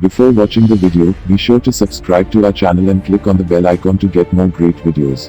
Before watching the video, be sure to subscribe to our channel and click on the bell icon to get more great videos.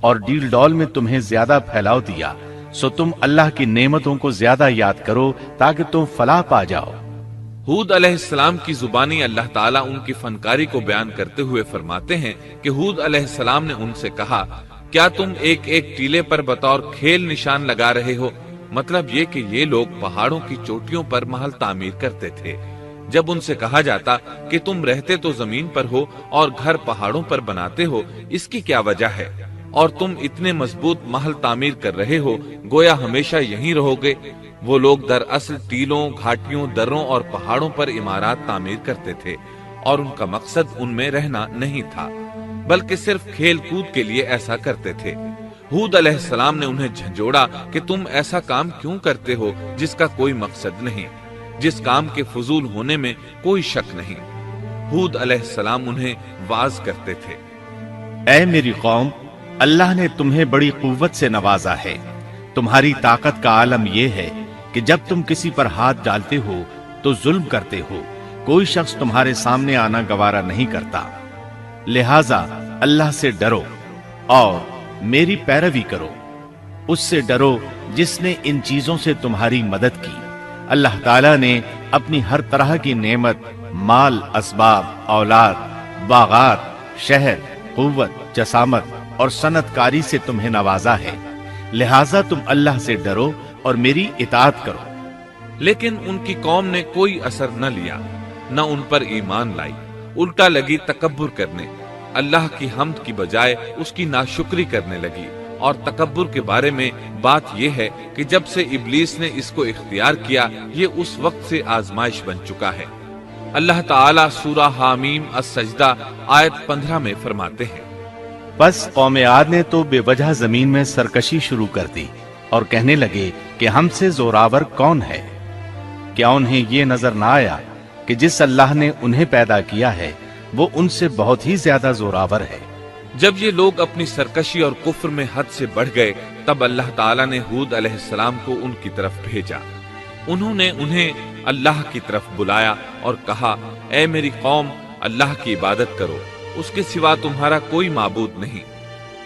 اور deal ڈول میں تمہیں زیادہ پھیلاؤ دیا، سو تم اللہ کی نعمتوں کو زیادہ یاد کرو تاکہ تم فلاح پا جاؤ۔ ہود علیہ السلام کی زبانی اللہ تعالیٰ ان کی فنکاری کو بیان کرتے ہوئے فرماتے ہیں کہ ہود علیہ السلام نے ان سے کہا، کیا تم ایک ایک ٹیلے پر بطور کھیل نشان لگا رہے ہو؟ مطلب یہ کہ یہ لوگ پہاڑوں کی چوٹیوں پر محل تعمیر کرتے تھے۔ جب ان سے کہا جاتا کہ تم رہتے تو زمین پر ہو اور گھر پہاڑوں پر بناتے ہو، اس کی کیا وجہ ہے؟ اور تم اتنے مضبوط محل تعمیر کر رہے ہو، گویا ہمیشہ یہیں رہو گے۔ وہ لوگ دراصل ٹیلوں، گھاٹیوں، دروں اور پہاڑوں پر عمارات تعمیر کرتے تھے، اور ان کا مقصد ان میں رہنا نہیں تھا، بلکہ صرف کھیل کود کے لیے ایسا کرتے تھے۔ ہود علیہ السلام نے انہیں جھنجھوڑا کہ تم ایسا کام کیوں کرتے ہو جس کا کوئی مقصد نہیں، جس کام کے فضول ہونے میں کوئی شک نہیں۔ ہود علیہ السلام انہیں واعظ کرتے تھے، اے میری قوم، اللہ نے تمہیں بڑی قوت سے نوازا ہے۔ تمہاری طاقت کا عالم یہ ہے کہ جب تم کسی پر ہاتھ ڈالتے ہو تو ظلم کرتے ہو، کوئی شخص تمہارے سامنے آنا گوارا نہیں کرتا۔ لہذا اللہ سے ڈرو اور میری پیروی کرو، اس سے ڈرو جس نے ان چیزوں سے تمہاری مدد کی۔ اللہ تعالیٰ نے اپنی ہر طرح کی نعمت، مال، اسباب، اولاد، باغات، شہر، قوت، جسامت اور صنعت کاری سے تمہیں نوازا ہے، لہٰذا تم اللہ سے ڈرو اور میری اطاعت کرو۔ لیکن ان کی قوم نے کوئی اثر نہ لیا، نہ ان پر ایمان لائی، الٹا لگی تکبر کرنے، اللہ کی حمد کی بجائے اس کی ناشکری کرنے لگی۔ اور تکبر کے بارے میں بات یہ ہے کہ جب سے ابلیس نے اس کو اختیار کیا، یہ اس وقت سے آزمائش بن چکا ہے۔ اللہ تعالیٰ سورہ حامیم السجدہ آیت 15 میں فرماتے ہیں، بس قوم عاد نے تو بے وجہ زمین میں سرکشی شروع کر دی اور کہنے لگے کہ ہم سے زوراور کون ہے؟ کیا انہیں یہ نظر نہ آیا کہ جس اللہ نے انہیں پیدا کیا ہے وہ ان سے بہت ہی زیادہ زوراور ہے؟ جب یہ لوگ اپنی سرکشی اور کفر میں حد سے بڑھ گئے، تب اللہ تعالیٰ نے ہود علیہ السلام کو ان کی طرف بھیجا۔ انہوں نے انہیں اللہ کی طرف بلایا اور کہا، اے میری قوم، اللہ کی عبادت کرو، اس کے سوا تمہارا کوئی معبود نہیں۔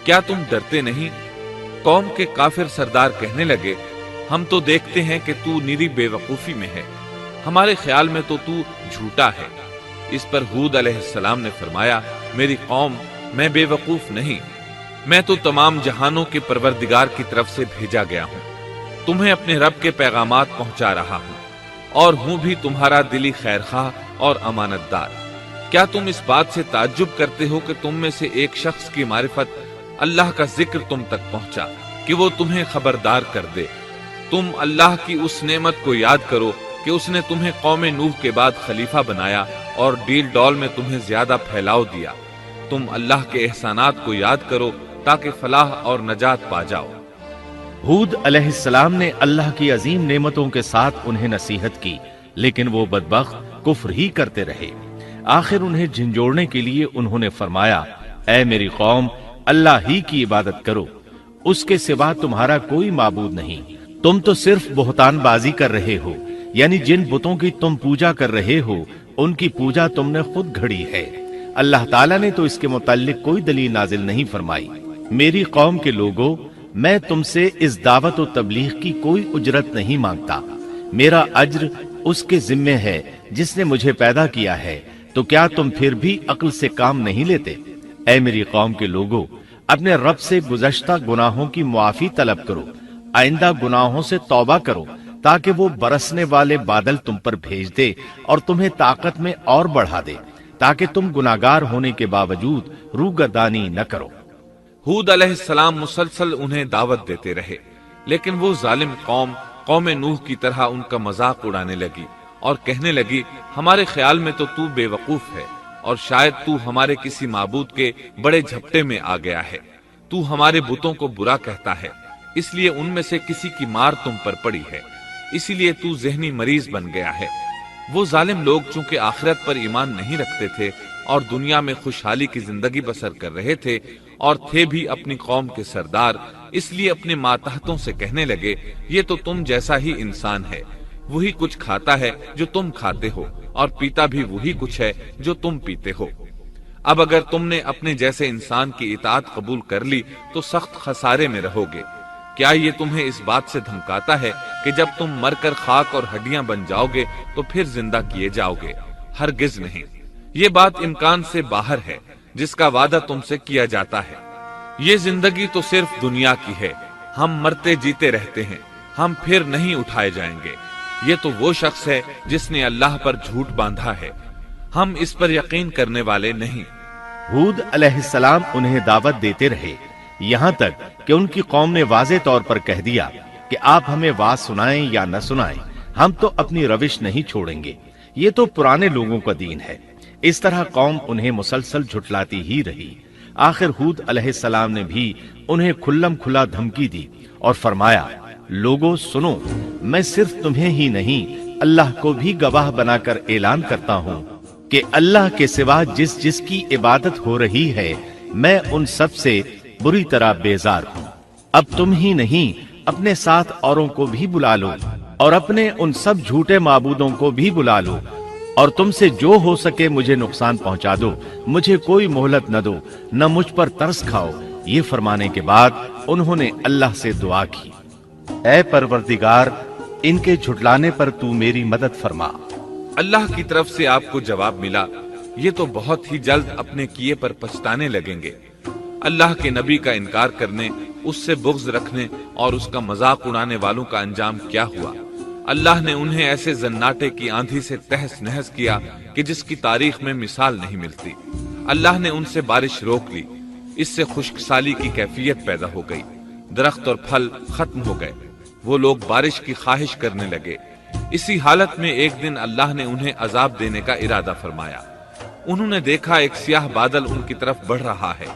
کیا تم ڈرتے نہیں؟ قوم کے کافر سردار کہنے لگے، ہم تو دیکھتے ہیں کہ تو نیری بے وقوفی میں ہے، ہمارے خیال میں تو جھوٹا ہے۔ اس پر ہود علیہ السلام نے فرمایا، میری قوم، میں بے وقوف نہیں، میں تو تمام جہانوں کے پروردگار کی طرف سے بھیجا گیا ہوں، تمہیں اپنے رب کے پیغامات پہنچا رہا ہوں، اور ہوں بھی تمہارا دلی خیرخواہ اور امانت دار۔ کیا تم اس بات سے تعجب کرتے ہو کہ تم میں سے ایک شخص کی معرفت، اللہ کا ذکر تم تک پہنچا کہ وہ تمہیں خبردار کر دے؟ تم اللہ کی اس نعمت کو یاد کرو کہ اس نے تمہیں قوم نوح کے بعد خلیفہ بنایا اور ڈیل ڈول میں تمہیں زیادہ پھیلاؤ دیا۔ تم اللہ کے احسانات کو یاد کرو تاکہ فلاح اور نجات پا جاؤ۔ ہود علیہ السلام نے اللہ کی عظیم نعمتوں کے ساتھ انہیں نصیحت کی، لیکن وہ بدبخت کفر ہی کرتے رہے۔ آخر انہیں جھنجھوڑنے کے لیے انہوں نے فرمایا، اے میری قوم، اللہ ہی کی عبادت کرو، اس کے سوا تمہارا کوئی معبود نہیں۔ تم تو صرف بہتان بازی کر رہے ہو، یعنی جن بتوں کی تم پوجا کر رہے ہو ان کی پوجا تم نے خود گھڑی ہے۔ اللہ تعالیٰ نے تو اس کے متعلق کوئی دلیل نازل نہیں فرمائی۔ میری قوم کے لوگوں، میں تم سے اس دعوت و تبلیغ کی کوئی اجرت نہیں مانگتا، میرا اجر اس کے ذمے ہے جس نے مجھے پیدا کیا ہے، تو کیا تم پھر بھی عقل سے کام نہیں لیتے؟ اے میری قوم کے لوگوں، اپنے رب سے گزشتہ گناہوں کی معافی طلب کرو، آئندہ گناہوں سے توبہ کرو، تاکہ وہ برسنے والے بادل تم پر بھیج دے اور تمہیں طاقت میں اور بڑھا دے، تاکہ تم گناہگار ہونے کے باوجود روگردانی نہ کرو۔ ہود علیہ السلام مسلسل انہیں دعوت دیتے رہے، لیکن وہ ظالم قوم نوح کی طرح ان کا مذاق اڑانے لگی اور کہنے لگی، ہمارے خیال میں تو بے وقوف ہے، اور شاید تو ہمارے کسی معبود کے بڑے جھپٹے میں آ گیا ہے، تو ہمارے بتوں کو برا کہتا ہے، اس لیے ان میں سے کسی کی مار تم پر پڑی ہے، اسی لیے تو ذہنی مریض بن گیا ہے۔ وہ ظالم لوگ چونکہ آخرت پر ایمان نہیں رکھتے تھے اور دنیا میں خوشحالی کی زندگی بسر کر رہے تھے، اور تھے بھی اپنی قوم کے سردار، اس لیے اپنے ماتحتوں سے کہنے لگے، یہ تو تم جیسا ہی انسان ہے، وہی کچھ کھاتا ہے جو تم کھاتے ہو، اور پیتا بھی وہی کچھ ہے جو تم پیتے ہو۔ اب اگر تم نے اپنے جیسے انسان کی اطاعت قبول کر لی تو سخت خسارے میں رہو گے۔ کیا یہ تمہیں اس بات سے دھمکاتا ہے کہ جب تم مر کر خاک اور ہڈیاں بن جاؤ گے تو پھر زندہ کیے جاؤ گے؟ ہرگز نہیں، یہ بات امکان سے باہر ہے جس کا وعدہ تم سے کیا جاتا ہے۔ یہ زندگی تو صرف دنیا کی ہے، ہم مرتے جیتے رہتے ہیں، ہم پھر نہیں اٹھائے جائیں گے۔ یہ تو وہ شخص ہے جس نے اللہ پر جھوٹ باندھا ہے، ہم اس پر یقین کرنے والے نہیں۔ ہود علیہ السلام انہیں دعوت دیتے رہے، یہاں تک کہ ان کی قوم نے واضح طور پر کہہ دیا کہ آپ ہمیں واز سنائیں یا نہ سنائیں، ہم تو اپنی روش نہیں چھوڑیں گے، یہ تو پرانے لوگوں کا دین ہے۔ اس طرح قوم انہیں مسلسل جھٹلاتی ہی رہی۔ آخر ہود علیہ السلام نے بھی انہیں کھلم کھلا دھمکی دی اور فرمایا، لوگو سنو، میں صرف تمہیں ہی نہیں اللہ کو بھی گواہ بنا کر اعلان کرتا ہوں کہ اللہ کے سوا جس جس کی عبادت ہو رہی ہے میں ان سب سے بری طرح بیزار ہوں۔ اب تم ہی نہیں اپنے ساتھ اوروں کو بھی بلا لو اور اپنے ان سب جھوٹے معبودوں کو بھی بلا لو، اور تم سے جو ہو سکے مجھے نقصان پہنچا دو، مجھے کوئی مہلت نہ دو، نہ مجھ پر ترس کھاؤ۔ یہ فرمانے کے بعد انہوں نے اللہ سے دعا کی، اے پروردگار، ان کے جھٹلانے پر تو میری مدد فرما۔ اللہ کی طرف سے آپ کو جواب ملا، یہ تو بہت ہی جلد اپنے کیے پر پچھتانے لگیں گے۔ اللہ کے نبی کا انکار کرنے، اس سے بغض رکھنے اور اس کا مذاق اڑانے والوں کا انجام کیا ہوا؟ اللہ نے انہیں ایسے زناٹے کی آندھی سے تہس نہس کیا کہ جس کی تاریخ میں مثال نہیں ملتی۔ اللہ نے ان سے بارش روک لی، اس سے خشک سالی کی کیفیت پیدا ہو گئی، درخت اور پھل ختم ہو گئے، وہ لوگ بارش کی خواہش کرنے لگے۔ اسی حالت میں ایک دن اللہ نے انہیں عذاب دینے کا ارادہ فرمایا۔ انہوں نے دیکھا ایک سیاہ بادل ان کی طرف بڑھ رہا ہے،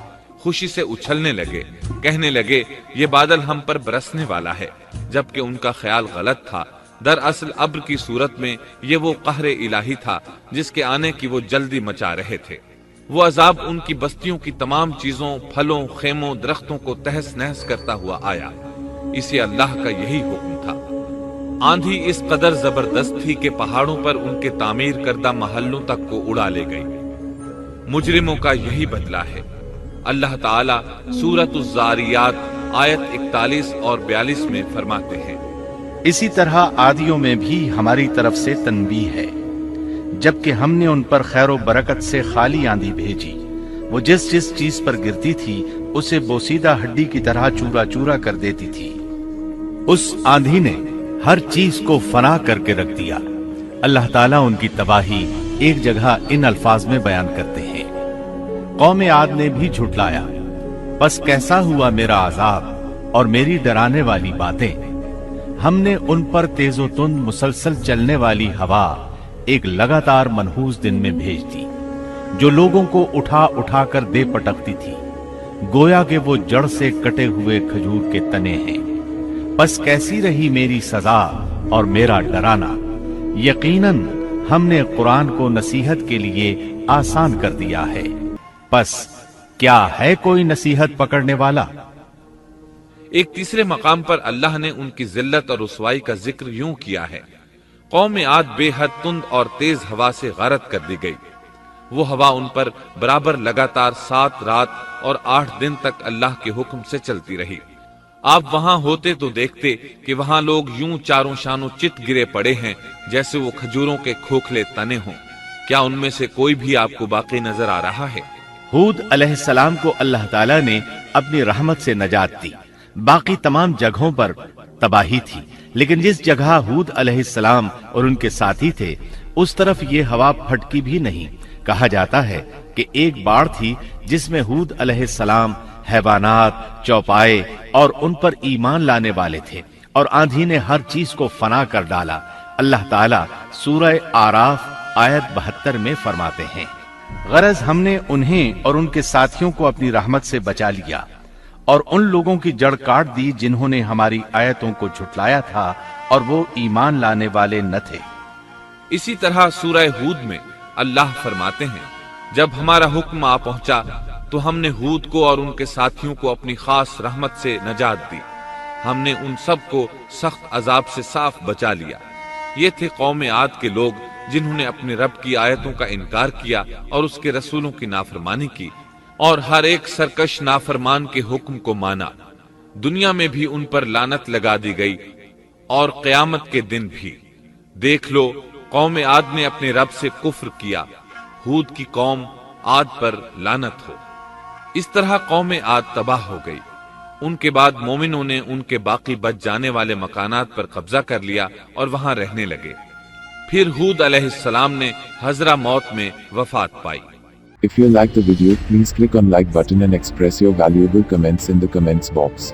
خوشی سے اچھلنے لگے، کہنے لگے یہ بادل ہم پر برسنے والا ہے، جبکہ ان کا خیال غلط تھا۔ دراصل ابر کی صورت میں یہ وہ قہر الہی تھا جس کے آنے کی وہ جلدی مچا رہے تھے۔ وہ عذاب ان کی بستیوں کی تمام چیزوں، پھلوں، خیموں، درختوں کو تہس نہس کرتا ہوا آیا۔ اسے اللہ کا یہی حکم تھا۔ آندھی اس قدر زبردست تھی کہ پہاڑوں پر ان کے تعمیر کردہ محلوں تک کو اڑا لے گئی۔ مجرموں کا یہی بدلہ ہے۔ اللہ تعالیٰ سورۃ الزاریات آیت 41 اور 42 میں فرماتے ہیں، اسی طرح عادیوں میں بھی ہماری طرف سے تنبیہ ہے، جبکہ ہم نے ان پر خیر و برکت سے خالی آندھی بھیجی، وہ جس جس چیز پر گرتی تھی اسے بوسیدہ ہڈی کی طرح چورا چورا کر دیتی تھی۔ اس آندھی نے ہر چیز کو فنا کر کے رکھ دیا۔ اللہ تعالیٰ ان کی تباہی ایک جگہ ان الفاظ میں بیان کرتے ہیں، قوم عاد نے بھی جھٹلایا، بس کیسا ہوا میرا عذاب اور میری ڈرانے والی باتیں۔ ہم نے ان پر تیز و تند مسلسل چلنے والی ہوا ایک لگاتار منحوس دن میں بھیج دی، جو لوگوں کو اٹھا اٹھا کر دے پٹکتی تھی، گویا کہ وہ جڑ سے کٹے ہوئے کھجور کے تنے ہیں۔ بس کیسی رہی میری سزا اور میرا ڈرانا۔ یقیناً ہم نے قرآن کو نصیحت کے لیے آسان کر دیا ہے، پس کیا ہے کوئی نصیحت پکڑنے والا؟ ایک تیسرے مقام پر اللہ نے ان کی ذلت اور رسوائی کا ذکر یوں کیا ہے، قوم عاد بے حد تند اور تیز ہوا سے غارت کر دی گئی۔ وہ ہوا ان پر برابر لگاتار 7 رات اور 8 دن تک اللہ کے حکم سے چلتی رہی۔ آپ وہاں ہوتے تو دیکھتے کہ وہاں لوگ یوں چاروں شانوں چت گرے پڑے ہیں جیسے وہ کھجوروں کے کھوکھلے تنے ہوں۔ کیا ان میں سے کوئی بھی آپ کو باقی نظر آ رہا ہے؟ ہود علیہ السلام کو اللہ تعالیٰ نے اپنی رحمت سے نجات دی۔ باقی تمام جگہوں پر تباہی تھی، لیکن جس جگہ ہود علیہ السلام اور ان کے ساتھی تھے اس طرف یہ ہوا پھٹکی بھی نہیں۔ کہا جاتا ہے کہ ایک باڑ تھی جس میں ہود علیہ السلام، حیوانات، چوپائے اور ان پر ایمان لانے والے تھے، اور آندھی نے ہر چیز کو فنا کر ڈالا۔ اللہ تعالیٰ سورہ آراف آیت 72 میں فرماتے ہیں، غرض ہم نے انہیں اور ان کے ساتھیوں کو اپنی رحمت سے بچا لیا اور ان لوگوں کی جڑ کاٹ دی جنہوں نے ہماری آیتوں کو جھٹلایا تھا اور وہ ایمان لانے والے نہ تھے۔ اسی طرح سورہ ہود میں اللہ فرماتے ہیں، جب ہمارا حکم آ پہنچا تو ہم نے ہود کو اور ان کے ساتھیوں کو اپنی خاص رحمت سے نجات دی۔ ہم نے ان سب کو سخت عذاب سے صاف بچا لیا۔ یہ تھے قوم عاد کے لوگ جنہوں نے اپنے رب کی آیتوں کا انکار کیا اور اس کے رسولوں کی نافرمانی کی، اور ہر ایک سرکش نافرمان کے حکم کو مانا۔ دنیا میں بھی ان پر لعنت لگا دی گئی اور قیامت کے دن بھی۔ دیکھ لو، قوم عاد نے اپنے رب سے کفر کیا، ہود کی قوم عاد پر لعنت ہو۔ اس طرح قوم عاد تباہ ہو گئی۔ ان کے بعد مومنوں نے ان کے باقی بچ جانے والے مکانات پر قبضہ کر لیا اور وہاں رہنے لگے۔ پھر ہود علیہ السلام نے حضرہ موت میں وفات پائی۔ If you like the video, please click on like button and express your valuable comments in the comments box.